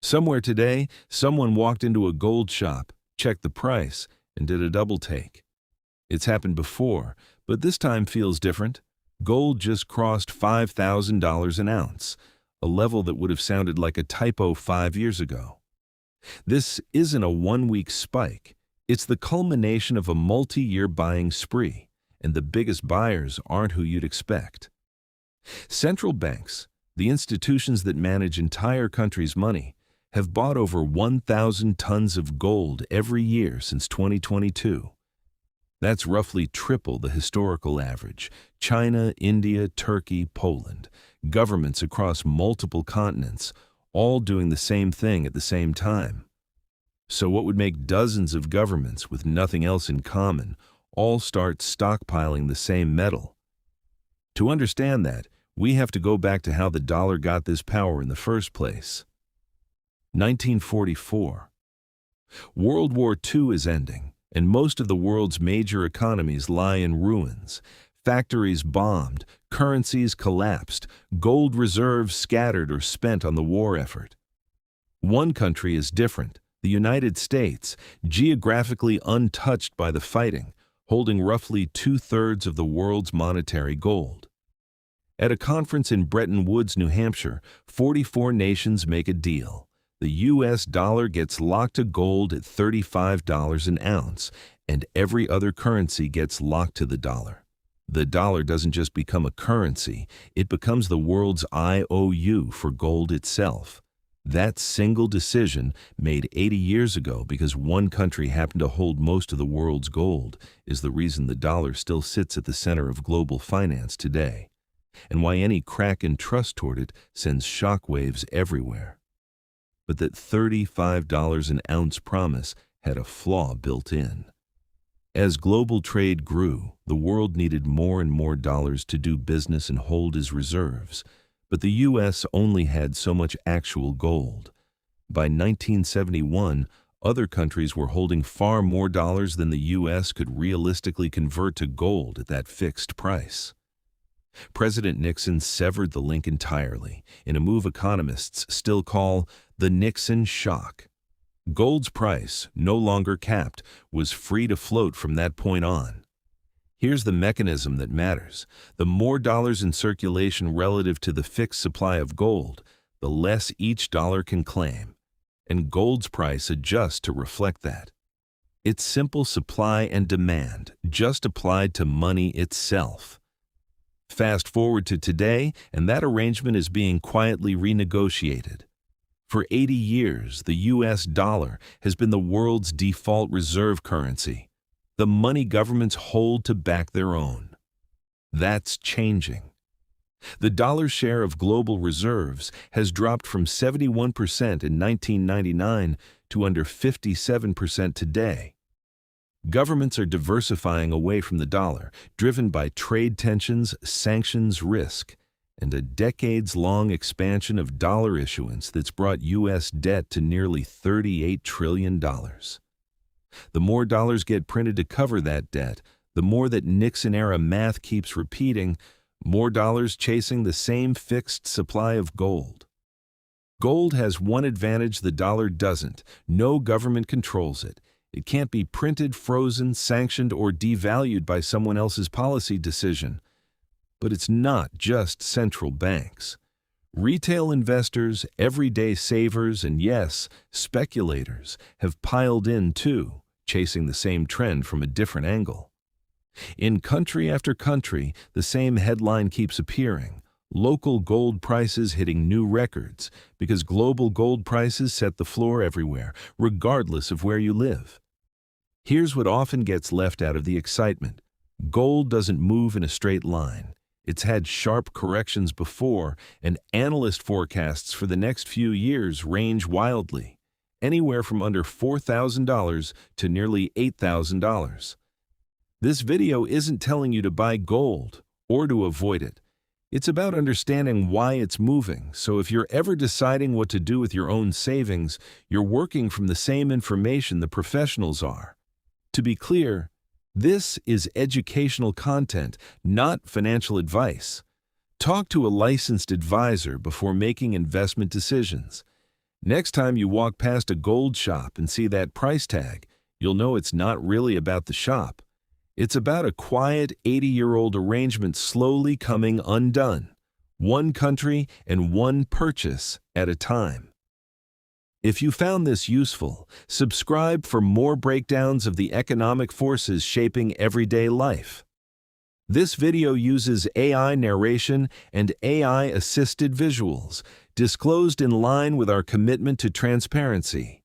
Somewhere today, someone walked into a gold shop, checked the price, and did a double take. It's happened before, but this time feels different. Gold just crossed $5,000 an ounce, a level that would have sounded like a typo 5 years ago. This isn't a one-week spike. It's the culmination of a multi-year buying spree, and the biggest buyers aren't who you'd expect. Central banks, the institutions that manage entire countries' money, have bought over 1,000 tons of gold every year since 2022. That's roughly triple the historical average. China, India, Turkey, Poland, governments across multiple continents, all doing the same thing at the same time. So what would make dozens of governments with nothing else in common all start stockpiling the same metal? To understand that, we have to go back to how the dollar got this power in the first place. 1944. World War II is ending, and most of the world's major economies lie in ruins. Factories bombed, currencies collapsed, gold reserves scattered or spent on the war effort. One country is different, the United States, geographically untouched by the fighting, holding roughly 2/3 of the world's monetary gold. At a conference in Bretton Woods, New Hampshire, 44 nations make a deal. The U.S. dollar gets locked to gold at $35 an ounce, and every other currency gets locked to the dollar. The dollar doesn't just become a currency, it becomes the world's IOU for gold itself. That single decision, made 80 years ago because one country happened to hold most of the world's gold, is the reason the dollar still sits at the center of global finance today, and why any crack in trust toward it sends shockwaves everywhere. But that $35 an ounce promise had a flaw built in. As global trade grew, the world needed more and more dollars to do business and hold as reserves, but the U.S. only had so much actual gold. By 1971, other countries were holding far more dollars than the U.S. could realistically convert to gold at that fixed price. President Nixon severed the link entirely, in a move economists still call the Nixon shock. Gold's price, no longer capped, was free to float from that point on. Here's the mechanism that matters. The more dollars in circulation relative to the fixed supply of gold, the less each dollar can claim, and gold's price adjusts to reflect that. It's simple supply and demand, just applied to money itself. Fast forward to today, and that arrangement is being quietly renegotiated. For 80 years, the U.S. dollar has been the world's default reserve currency, the money governments hold to back their own. That's changing. The dollar's share of global reserves has dropped from 71% in 1999 to under 57% today. Governments are diversifying away from the dollar, driven by trade tensions, sanctions, risk, and a decades-long expansion of dollar issuance that's brought U.S. debt to nearly $38 trillion. The more dollars get printed to cover that debt, the more that Nixon-era math keeps repeating, more dollars chasing the same fixed supply of gold. Gold has one advantage the dollar doesn't. No government controls it. It can't be printed, frozen, sanctioned, or devalued by someone else's policy decision. But it's not just central banks. Retail investors, everyday savers, and yes, speculators have piled in too, chasing the same trend from a different angle. In country after country, the same headline keeps appearing: local gold prices hitting new records, because global gold prices set the floor everywhere, regardless of where you live. Here's what often gets left out of the excitement. Gold doesn't move in a straight line. It's had sharp corrections before, and analyst forecasts for the next few years range wildly, anywhere from under $4,000 to nearly $8,000. This video isn't telling you to buy gold or to avoid it. It's about understanding why it's moving, so if you're ever deciding what to do with your own savings, you're working from the same information the professionals are. To be clear, this is educational content, not financial advice. Talk to a licensed advisor before making investment decisions. Next time you walk past a gold shop and see that price tag, you'll know it's not really about the shop. It's about a quiet 80-year-old arrangement slowly coming undone, one country and one purchase at a time. If you found this useful, subscribe for more breakdowns of the economic forces shaping everyday life. This video uses AI narration and AI-assisted visuals, disclosed in line with our commitment to transparency.